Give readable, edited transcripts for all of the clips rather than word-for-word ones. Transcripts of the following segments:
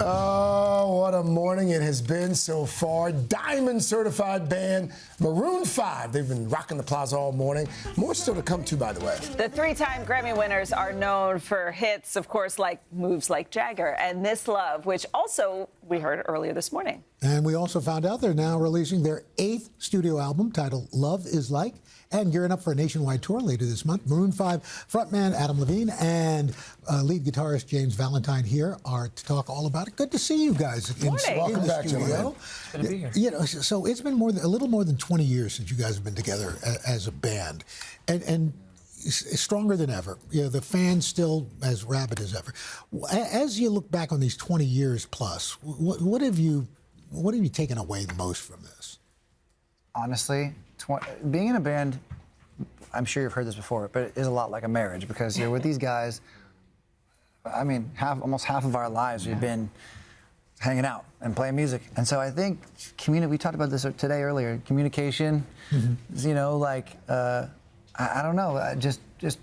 Oh, what a morning it has been so far. Diamond certified band, Maroon 5. They've been rocking the plaza all morning. More still to come too, by the way. The three-time Grammy winners are known for hits, of course, like Moves Like Jagger and This Love, which also we heard earlier this morning. And we also found out they're now releasing their 8th studio album titled Love Is Like, and gearing up for a nationwide tour later this month. Maroon 5 frontman Adam Levine and lead guitarist James Valentine here are to talk all about it. Good to see you guys in the studio. Good to be here. You know, so it's been a little more than 20 years since you guys have been together as a band, and stronger than ever. You know, the fans still as rabid as ever. As you look back on these 20 years plus, what have you taken away the most from this? Honestly, being in a band, I'm sure you've heard this before, but it is a lot like a marriage, because you're with these guys. I mean, almost half of our lives we've been hanging out and playing music. And so I think we talked about this today earlier, communication, you know, like, I don't know, just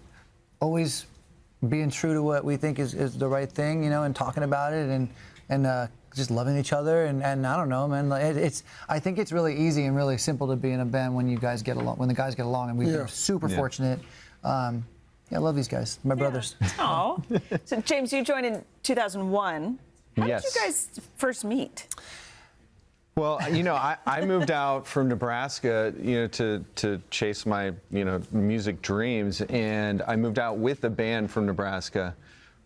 always being true to what we think is the right thing, you know, and talking about it and just loving each other, and I don't know, man. I think it's really easy and really simple to be in a band when you guys get along, when the guys get along, and we've been super fortunate. Yeah, I love these guys, my brothers. Oh, so James, you joined in 2001. How did you guys first meet? Well, you know, I moved out from Nebraska, you know, to chase my, you know, music dreams, and I moved out with a band from Nebraska.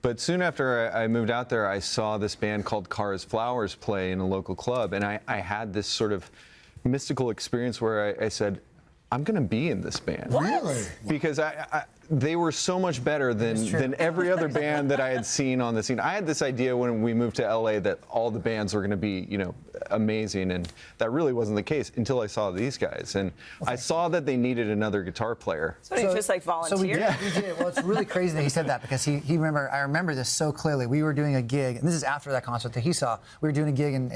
But soon after I moved out there, I saw this band called Cars Flowers play in a local club, and I had this sort of mystical experience where I said, I'm going to be in this band. Really? Because they were so much better than every other band that I had seen on the scene. I had this idea when we moved to LA that all the bands were going to be, you know, amazing, and that really wasn't the case until I saw these guys, and I saw that they needed another guitar player. So he just like volunteered? So we did. Well, it's really crazy that he said that, because I remember this so clearly. We were doing a gig, and this is after that concert that he saw. We were doing a gig in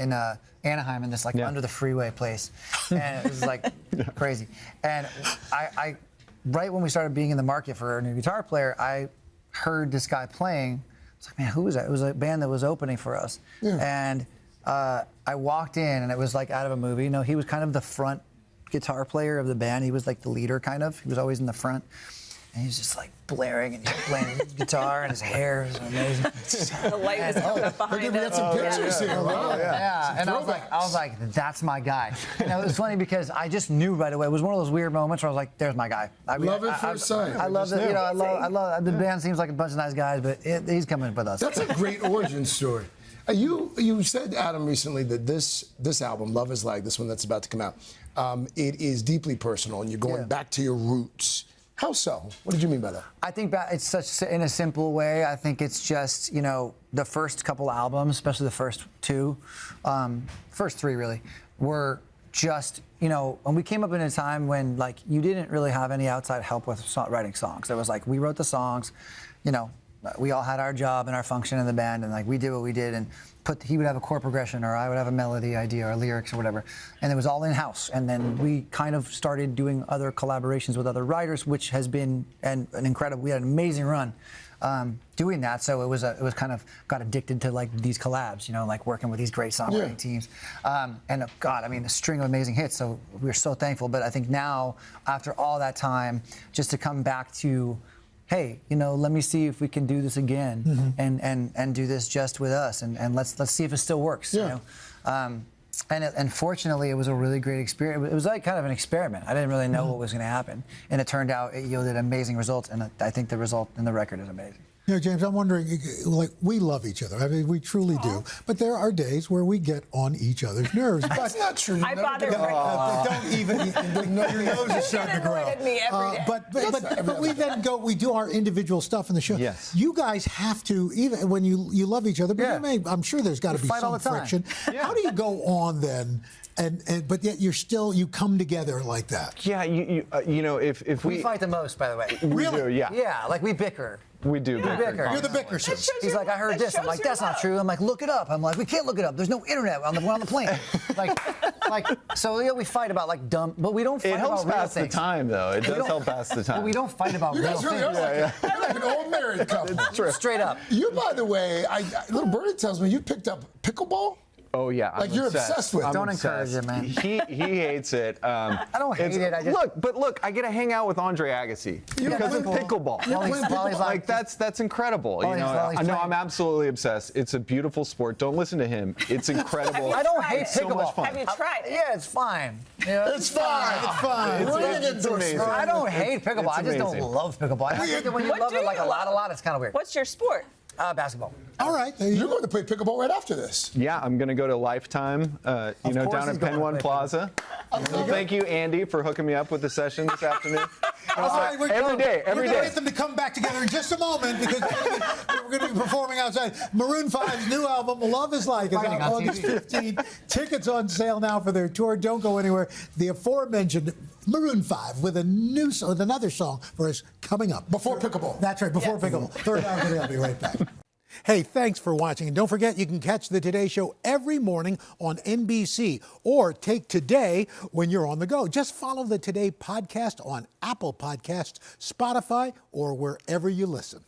Anaheim, in this like under the freeway place, and it was like crazy. And I right when we started being in the market for a new guitar player, I heard this guy playing. I was like, man, who was that? It was a band that was opening for us. And I walked in, and it was like out of a movie. You know, he was kind of the front guitar player of the band. He was like the leader, kind of. He was always in the front. And he's just like blaring, and he's playing his guitar, and his hair is amazing. The light was coming up behind him. We got some pictures here. Wow. Yeah. And I was like, that's my guy. You know, it was funny because I just knew right away. It was one of those weird moments where I was like, there's my guy. I mean, love it first sight. I love it. You know, I love the band. Seems like a bunch of nice guys, but he's coming with us. That's a great origin story. You said, Adam, recently that this album, Love Is Like, this one that's about to come out, it is deeply personal, and you're going back to your roots. How so? What did you mean by that? I think it's such, in a simple way, I think it's just, you know, the first couple albums, especially the first two, first three really, were just, you know, when we came up in a time when, like, you didn't really have any outside help with writing songs. It was like, we wrote the songs, you know, we all had our job and our function in the band, and like we did what we did, and he would have a chord progression, or I would have a melody idea or lyrics or whatever, and it was all in-house. And then we kind of started doing other collaborations with other writers, which has been an incredible. We had an amazing run doing that. So it was kind of got addicted to like these collabs, you know, like working with these great songwriting teams. And God, I mean, a string of amazing hits. So we're so thankful. But I think now, after all that time, just to come back to, hey, you know, let me see if we can do this again, and do this just with us, and let's see if it still works. You know? And fortunately, it was a really great experience. It was like kind of an experiment. I didn't really know what was going to happen, and it turned out it yielded amazing results. And I think the result in the record is amazing. You know, James, I'm wondering, like, we love each other. I mean, we truly do. But there are days where we get on each other's nerves. That's not true. I bother don't even. Your nose is starting to grow. Me every day. But we then go. We do our individual stuff in the show. Yes. You guys have to, even when you love each other. But I'm sure there's got to be some friction. How do you go on then? But yet you come together like that. Yeah, you know, if we fight the most, by the way. Really? We do, yeah. Yeah, like we bicker. We do bicker. You're the bickersons. He's like, I heard this. I'm like, that's not true. I'm like, look it up. I'm like, we can't look it up. There's no internet on the plane. So yeah, we fight about like dumb, but we don't fight It helps about real pass the things. time, though. It does help pass the time. But we don't fight about You real guys really things. are like an old married couple. True. Straight up. You, by the way, little birdie tells me you picked up pickleball. Oh yeah, I'm Like you're obsessed with it. Don't encourage it, man. He hates it. I don't hate it, I just- look, I get to hang out with Andre Agassi because of pickleball. While he's Like that's incredible. You know, while he's I know playing. I'm absolutely obsessed. It's a beautiful sport. Don't listen to him. It's incredible. I don't hate so pickleball. much fun. Have you tried it? Yeah, it's fine. You know, It's fine. It's fine. It's amazing. I don't hate pickleball. I just amazing. don't love pickleball. I think that when you What love do it like you a love? lot, it's kind of weird. What's your sport? Basketball. All right, there you You're go. going to play pickleball right after this. Yeah, I'm going to to Lifetime, course down he's at going Penn to One play Plaza. Well, thank you, Andy, for hooking me up with the session this afternoon. All right, Every day. We're going to get them to come back together in just a moment because we're going to be performing outside. Maroon 5's new album, Love Is Like, is Fighting out on August TV. 15th. Tickets on sale now for their tour. Don't go anywhere. The aforementioned Maroon 5 with another song for us coming up. Before pickleball. That's right, before pickleball. Third hour today. I'll be right back. Hey, thanks for watching. And don't forget, you can catch the Today Show every morning on NBC or take Today when you're on the go. Just follow the Today podcast on Apple Podcasts, Spotify, or wherever you listen.